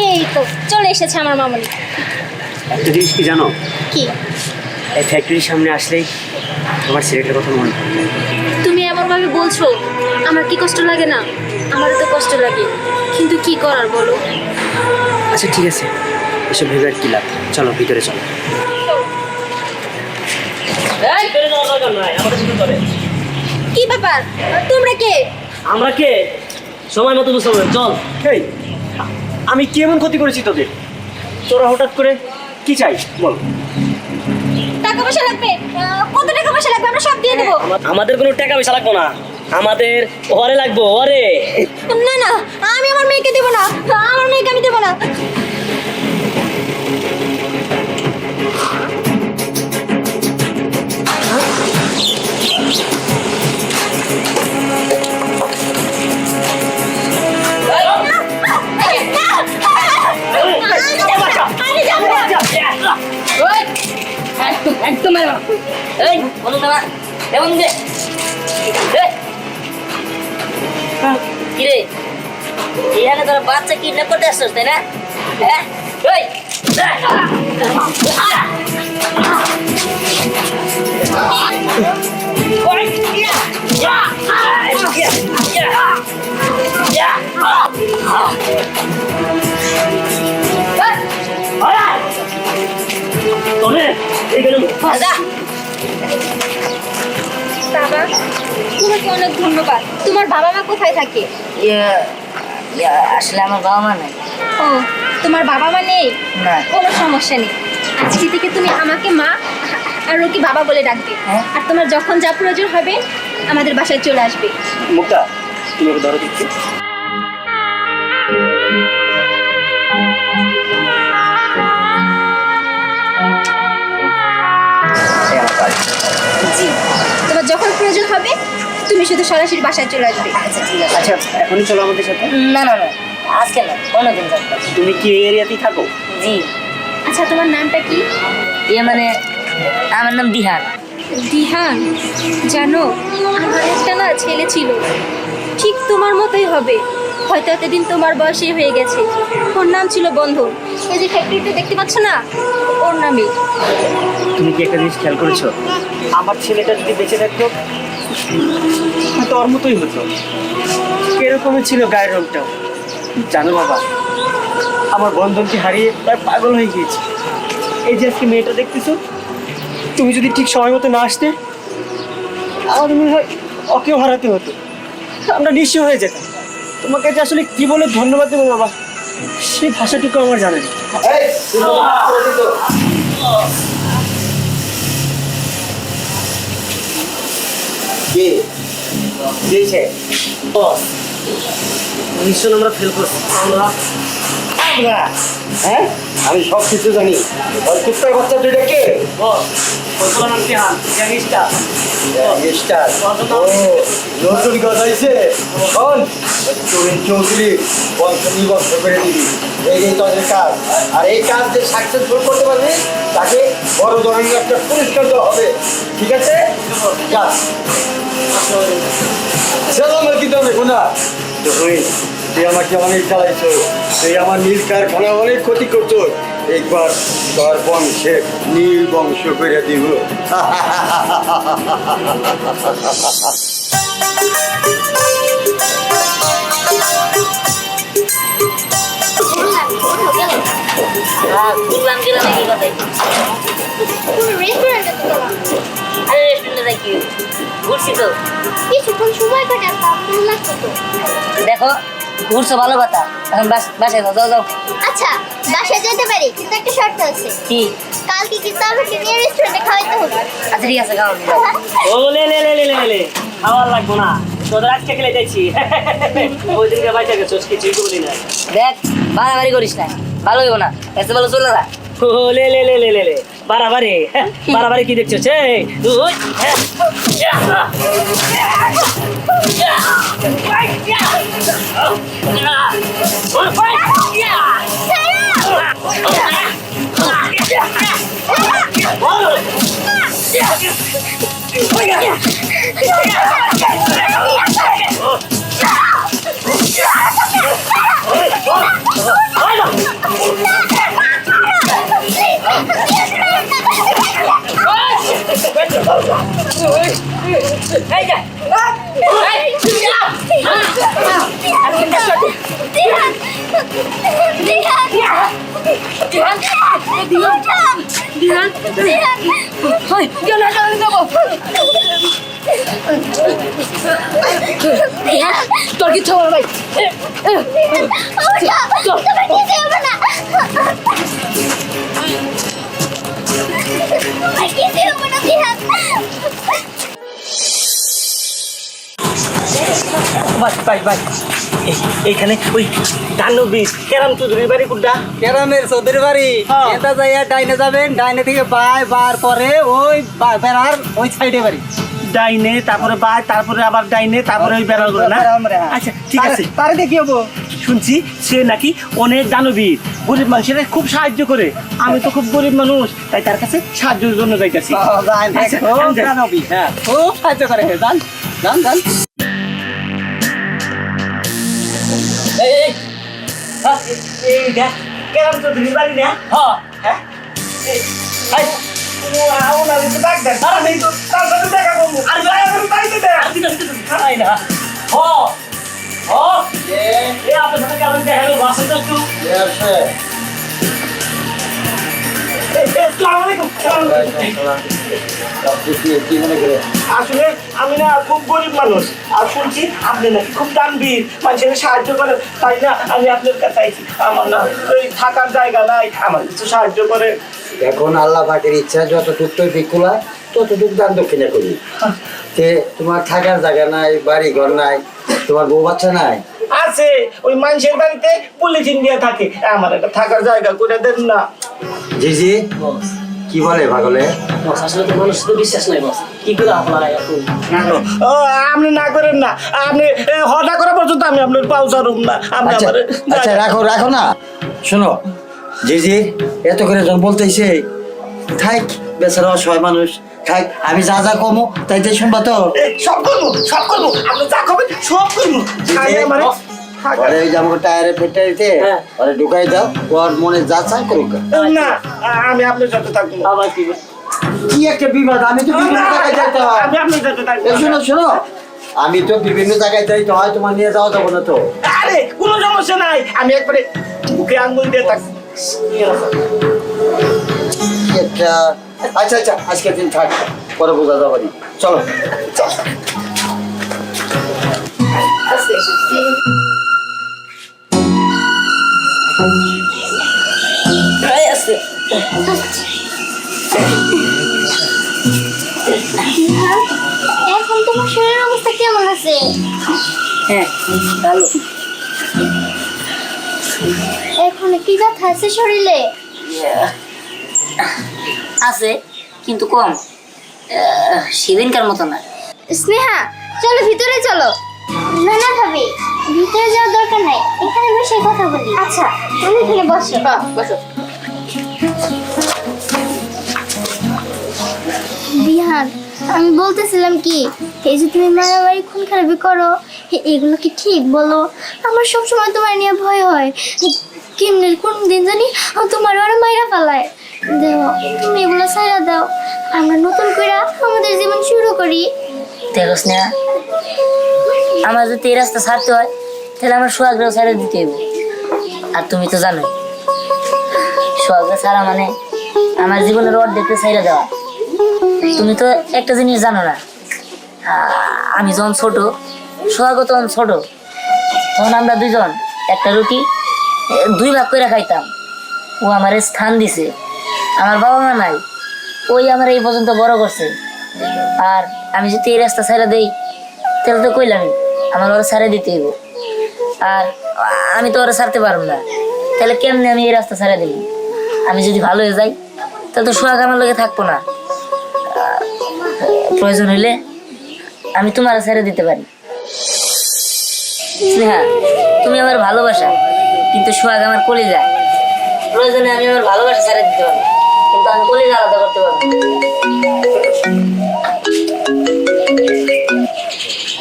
এই তো চলে এসেছে আমার মামনি। একটা জিনিস কি জানো, কি? এই ফ্যাক্টরির সামনে আসলেই তোমার ছেলেটার কথা মনে পড়ে। তুমি এমন ভাবে বলছো, আমার কি কষ্ট লাগে না? আমারও তো কষ্ট লাগে, কিন্তু কি করার বলো। আচ্ছা ঠিক আছে, এসব ভেবে আর কি লাভ, চলো ভিতরে চলো। কি ব্যাপার, তোমরা কে? আমরা কে? সময় মতো বুঝতে হবে, চল। এই আমি কি এমন ক্ষতি করেছি তোদের? তোরা হঠাৎ করে কি চাই বল? টাকা পয়সা লাগবে? কত টাকা পয়সা লাগবে? আমরা সব দিয়ে দেবো। আমাদের কোনো টাকা পয়সা লাগবো না, আমাদের ওরে লাগবো, ওরে। না না, আমি আমার মেয়েকে দেবো না, আমার মেয়েকে আমি দেবো না। একদম এই বলো না, এমন দে কিরে, এখানে তোর বাচ্চা কিডন্যাপ করতে আসছিস তাই না? হ্যাঁ বাবা, তোমাকে অনেক ধন্যবাদ। তোমার বাবা মা কোথায় থাকে? আসলে আমার বাবা মা নাই। ও, তোমার বাবা মা নেই? না। কোনো সমস্যা নেই, আজকে থেকে তুমি আমাকে মা আর ওকে বাবা বলে ডাকবে। হ্যাঁ। আর তোমার যখন যা প্রয়োজন হবে আমাদের বাসায় চলে আসবে। মুক্তা, তুমি ওকে ধরো দিচ্ছি। জি, তোমার যখন প্রয়োজন হবে তুমি শুধু সরাসরি বাসায় চলে আসবে। আচ্ছা ঠিক আছে। আচ্ছা এখনই চলো আমাদের সাথে। না না না, আজকে না, অন্যদিন যাবো। তুমি কি এই এরিয়াতেই থাকো? জি। আচ্ছা, তোমার নামটা কি? মানে আমার নাম দিহান। দিহান, জানো আমার একটা না ছেলে ছিল, ঠিক তোমার মতোই হবে, হয়তো এতদিন তোমার বয়সে হয়ে গেছে। ওর নাম ছিল বন্ধন। এই যে ফ্যাক্টরিটা দেখতে পাচ্ছ না, ওর নামে। তুমি কি একটা জিনিস খেয়াল করেছো? আমার ছেলেটা যদি বেঁচে থাকতো হয়তো ওর মতোই হতো, এরকমই ছিল গায়ের রংটাও। জানো বাবা, আমার বন্ধনকে হারিয়ে প্রায় পাগল হয়ে গিয়েছি। এই যে আজকে মেয়েটা দেখতেছো, তুমি যদি ঠিক সময় মতো না আসতে আমাদের মনে হয় ওকেও হারাতে হতো, আমরা নিঃস্ব হয়ে যেতাম। তোমাকে যে আসলে কি বলে ধন্যবাদ দেবো বাবা, সেই ভাষাটুকু আমার জানা নেই। কে দিয়েছে? মিশন আমরা ফেল করছি। আমরা হ্যাঁ, আমি সব কিছু জানি। ওই কুত্তার বাচ্চা দুইটা কে? বস, ওর নাম কি? হান গ্যাংস্টার। মিস্টার ও নতুন গজাইছে। শোন, তুই চৌধুরী বংশ নিবংশ করে দিবি, এই তোদের কাজ। আর এই কাজ যে সাকসেসফুল করতে পারবি তাকে বড় ধরনের একটা পুরস্কার দেওয়া হবে, ঠিক আছে? যা চলো, আমার কি দেবে কোনা? তুই আমাকে অনেক জ্বালাইছো, তুই আমার নীল কারখানা অনেক ক্ষতি করতো। একবার তোর বংশে নীল বংশ করে দিব। ঘুরলাম গেলাম নাকি কথাই? রেস্টুরেন্টে তো তোমার আরে রেস্টুরেন্টে নাকি ঘুরছি তো। কিছুক্ষণ সময় কাটে, ভালো লাগতো তো। দেখো, ঘুরছো ভালো কথা, এখন বাসায় যাও। যাও যাও। আচ্ছা, বাসায় যেতে পারি, কিন্তু একটা শর্ত আছে। কি? কালকে কি কি তবে কি নিয়ে রেস্টুরেন্টে খাওয়াইতে হবে। আচ্ছা ঠিক আছে খাওয়াবো। ও লে লে লে লে লে লে খাওয়ার লাগবো না, তোদের আজকে খেলে যাচ্ছি। ওই দিনকে বাইচা গেছোস, কিছুই করলি না। দেখ বাড়াবাড়ি করিস না, ভালো হইব না, এসে ভালো চলে যা। ও লে লে লে লে লে লে বাড়াবাড়ি, বাড়াবাড়ি কি দেখছো? তোর কিছু হবে ভাই। তোমার কিছু হবে না। তোমার কিছু হবে না দিহান। এইখানে ওই দানবী কেরাম চৌধুরীর বাড়ি কোনটা? কেরামের চৌধুরী বাড়ি হ্যাঁ। এটা যাইয়া ডাইনে যাবেন, ডাইনে থেকে বার পরে ওই বেড়ার ওই সাইডে বাড়ি। ডাইনে, তারপরে বাই, তারপরে আবার ডাইনে, তারপরে ওই বেড়াল করে না? আচ্ছা ঠিক আছে। তারে দেখি হবো। শুনছি সে নাকি অনেক দানবীর, গরিব মানুষের খুব সাহায্য করে। আমি তো খুব গরিব মানুষ, তাই তার কাছে সাহায্যের জন্য যাইতেছি। আচ্ছা, খুব যাই। দানবী, হ্যাঁ খুব সাহায্য করে। যান যান যান। এই দেখ কেরাম চৌধুরীর বাড়ি না? হ্যাঁ। কি মনে করে? আসলে আমি না খুব গরিব মানুষ, আর শুনছি আপনি নাকি খুব দানবীর, মানুষের সাহায্য করেন, তাই না আমি আপনার কাছে আইছি। আমার না ওই থাকার জায়গা নাই, আমার কিছু সাহায্য করে। এখন আল্লাহ পাকের ইচ্ছা যতটুক তো বিকুলা ততটুক দান দক্ষিণা করি। তে তোমার থাকার জায়গা নাই, বাড়ি ঘর নাই, তোমার বউ বাচ্চা নাই? আছে, ওই মানুষের বাড়িতে পলিথিন দিয়ে থাকে। আমার একটা থাকার জায়গা করে দেন না। জি জি, কি বলে পাগলে? আসলে তো মানুষ তো বিশ্বাস নাই বস, কি করে আপনারা এখন ও আপনি না করেন না, আপনি হঠাৎ করা পর্যন্ত আমি আপনার পাউসা রুম না। আপনি আচ্ছা আমার আচ্ছা, রাখো রাখো না। শোনো জি জি, এত করে যখন বলতেছে থাক, বেচারা অসহায় মানুষ থাক, আমি যা যা কমো তাই তাই শুনবা তো? সব করবো, সব করবো, আপনি যা করবেন সব করবো। খালি আমারে ওরে ওই যে আমাকে টায়ারে ফেটাইতে ওরে ঢুকাই দাও, ওর মনে যা চায় করুক। না, আমি আপনার সাথে থাকবো না। আবার কি কি একটা বিবাদ, আমি তো বিভিন্ন জায়গায় যাইতে হয়। আমি আপনার সাথে থাকবো এই শোনো শোনো, আমি তো বিভিন্ন জায়গায় যাইতে হয়, তোমার নিয়ে যাওয়া যাবো না তো। আরে কোনো সমস্যা নাই, আমি একবারে বুকে আঙ্গুল দিয়ে থাকবো। কি একটা, আচ্ছা আচ্ছা, আজকের দিন থাক, পরে বোঝা যাবো নি। চলো চলো। এখন তোমার শরীরের অবস্থা কেমন আছে? হ্যাঁ ভালো। এখন কি ব্যথা আছে শরীরে? আছে কিন্তু কম, সেদিনকার মতো না। স্নেহা চলো ভিতরে চলো। না না ভাবি, ভিতরে যাওয়ার দরকার নাই, এখানে বসে কথা বলি। আচ্ছা তুমি এখানে বসো। বসো। বিহান, আমি বলতেছিলাম কি, এই যে তুমি মারামারি খুন খারাপি করো, এগুলো কি ঠিক বলো? আমার সবসময় তোমার নিয়ে ভয় হয়, কেমনে কোন দিন জানি তোমার ওরা মাইরা ফেলায়। দেখো তুমি এগুলো ছাইড়া দাও, আমরা নতুন করে আমাদের জীবন শুরু করি। দেখো স্নেহা, আমার যদি এই রাস্তা ছাড়তে হয় তাহলে আমার সোহাগরাও ছেড়ে দিতে হবে। আর তুমি তো জানোই সোহাগরা ছাড়া মানে আমার জীবনের অর্ধেকটা ছেড়ে দেওয়া। তুমি তো একটা জিনিস জানো না, আমি যখন ছোট, সোহাগও তখন ছোট, তখন আমরা দুজন একটা রুটি 2 ভাগ করে খাইতাম। ও আমার স্থান দিছে, আমার বাবা মা নাই, ওই আমার এই পর্যন্ত বড় করছে। আর আমি যদি এই রাস্তা ছেড়ে দেই তাহলে তো কইলামই আমার ওরা ছেড়ে দিতে হইব। আর আমি তো ওরা ছাড়তে পারবো না, তাহলে কেমনে আমি এই রাস্তা ছেড়ে দিই? আমি যদি ভালো হয়ে যাই তাহলে তো সোহাগ আমার লগে থাকবো না। প্রয়োজন হইলে আমি তোমার ছেড়ে দিতে পারি। স্নেহা, তুমি আমার ভালোবাসা, কিন্তু সোহাগ আমার কলিজা। প্রয়োজনে আমি আমার ভালোবাসা ছেড়ে দিতে পারি, কিন্তু আমি কলিজা আলাদা করতে পারবো।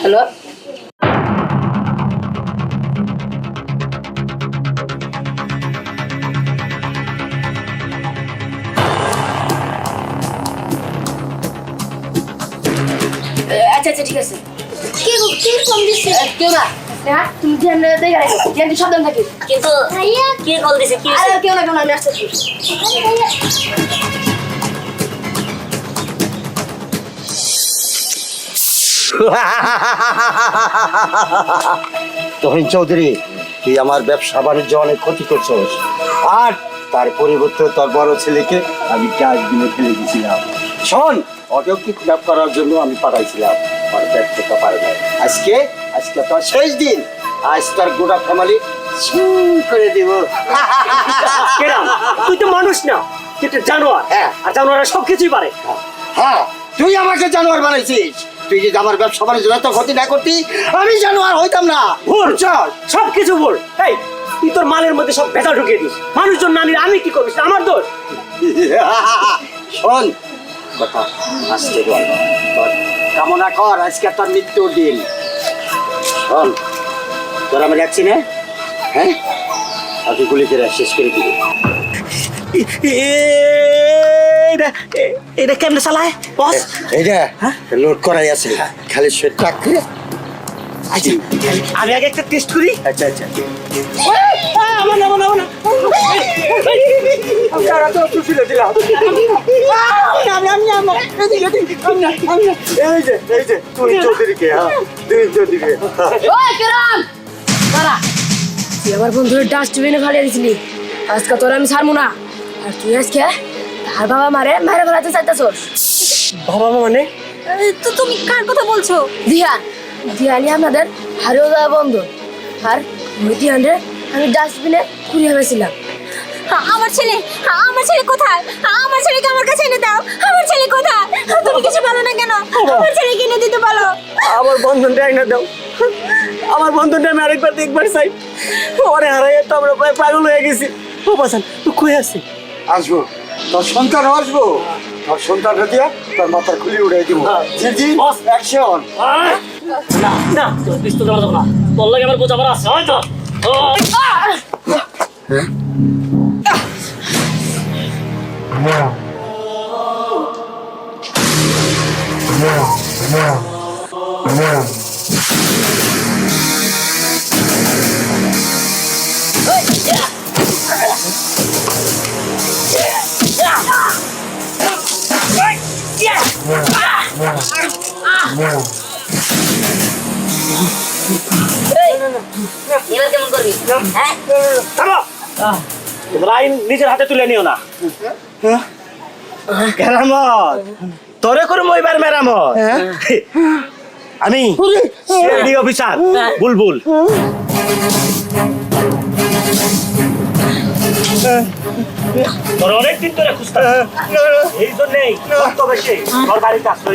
হ্যালো, আচ্ছা আচ্ছা ঠিক আছে। কে ফোন দিচ্ছে? কেউ না, তুমি ধ্যান দেখে রাখো, ধ্যান সাবধান থাকিস। কিন্তু ভাইয়া কে কল দিছে? কি আরে কেউ না, আমি আসতেছি। তহিন চৌধুরী, তুই আমার ব্যবসা বাণিজ্য অনেক ক্ষতি করছস, আর তার পরিবর্তে তোর বড় ছেলেকে আমি ডাস্টবিনে ফেলে দিয়েছিলাম। শোন, ওকেও কিডন্যাপ করার জন্য আমি পাঠাইছিলাম, আর ব্যাগ থেকে পারে নাই। আজকে আজকে তোর শেষ দিন, আজ তোর গোটা ফ্যামিলি করে দিব। কেরাম, তুই তো মানুষ না, তুই একটা জানোয়ার। হ্যাঁ। আর জানোয়াররা সব কিছুই পারে। হ্যাঁ, তুই আমাকে জানোয়ার বানাইছিস। তুই যদি আমার ব্যবসা বাণিজ্য এত ক্ষতি না করতি, আমি জানোয়ার হইতাম না। ভুল, চল। সব কিছু ভুল। এই, তুই তোর মালের মধ্যে সব ভেজাল ঢুকিয়ে দিস। মানুষজন না নিলে আমি কি করবি? সেটা আমার দোষ। শোন, কথা আসতে বল, তোর কামনা কর, আজকে তোর মৃত্যুর দিন। শোন, তোর আমি রাখছি না, হ্যাঁ, আগে গুলি করে শেষ করে দিবি। এটা কেমনে চালায় বস? এইটা লোড করাই আছে, খালি সে ট্রাক করে। আচ্ছা, আমি আগে একটা টেস্ট করি। আচ্ছা আচ্ছা, আমার না, আমার না, আমার না। এই যে তুই চৌধুরীকে, হ্যাঁ তুই চৌধুরীকে। ওই কেরাম, দাঁড়া। তুই আমার বন্ধুর ডাস্টবিনে ফেলে দিছিলি, আজকে তোর আমি ছাড়বো না। আর তুই আজকে তার বাবা মারে ফেলাতে চাইতেছস। বাবা মা মানে? তো তুমি কার কথা বলছো? দিহানি আপনাদের হারিয়ে যাওয়া বন্ধু। আর ওই দিহানরে আমি ডাস্টবিনে কুড়িয়ে ফেলেছিলাম। আমার ছেলে কোথায়? আমার ছেলেকে আমার কাছে এনে দাও। আমার ছেলে কোথায়? তুমি কিছু বলো না কেন? আমার ছেলেকে এনে দিতে বলো। আমার বন্ধনটা এনে দাও। আমার বন্ধনটা আমি আরেকবার দেখবার চাই। ওরে হারাইয়া তো আমরা প্রায় পাগল হয়ে গেছি। ও বাসান, তুই কই আছিস? আসবো, তোর সন্তান আসবো, তোর সন্তানটা দিয়া তোর মাথার খুলি উড়াই দিব। জি বস, অ্যাকশন। না না, তোর পিস্তল দেওয়া যাবে না। তোর লাগে আমার বোঝাবার আছে, হয়তো। এবার কেমন করবি? হ্যাঁ, থামো। তোমরা আইন নিজের হাতে তুলে নিও না। কেরামত, তোরে করে মইবার মেরামত। আমি সিআইডি অফিসার বুলবুল। তোর অনেকদিন ধরে খুঁজতে, এই জন্যেই বেশি তোর বাড়িতে আসতে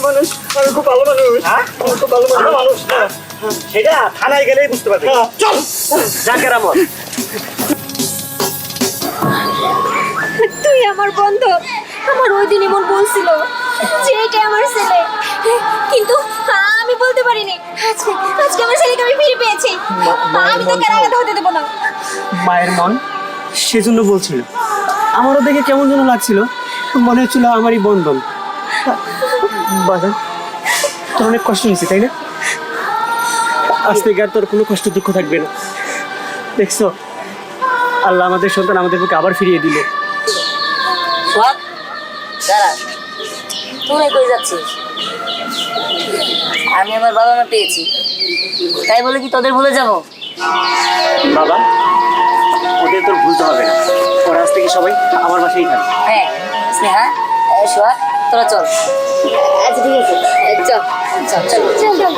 মানুষ। আমি খুব ভালো মানুষ। খুব ভালো মানুষ না, সেটা থানায় গেলেই বুঝতে পারবি। চল যা কেরামত। তুই আমার বন্ধু। আমার ওই দিন এমন বলছিল যে এটা আমার ছেলে, কিন্তু আমি বলতে পারিনি। আজকে আমার ছেলেকে আমি ফিরে পেয়েছি। আমি তো কেরাগাতে হতে দেবো না। মায়ের মন, সেজন্য বলছিল। আমারও দেখে কেমন যেন লাগছিল, মনে হচ্ছিল আমারই বন্ধন। বাবা, তোর অনেক কষ্ট হয়েছে তাই না? আজ থেকে আর তোর কোনো কষ্ট দুঃখ থাকবে না। দেখছো, আল্লাহ আমাদের সন্তান আমাদের বুকে আবার ফিরিয়ে দিল। সোহাগ, দাঁড়া, তুই কই যাচ্ছিস? আমি আমার বাবা মা পেয়েছি, তাই বলে কি তোদের ভুলে যাবো? বাবা, ওদের গেলে তোর ভুলতে হবে না। পরে আজ থেকে সবাই আমার বাসায় থাকবে। হ্যাঁ স্নেহা, সোহাগ, তোরা চল। আচ্ছা ঠিক আছে চল চল চল চল চল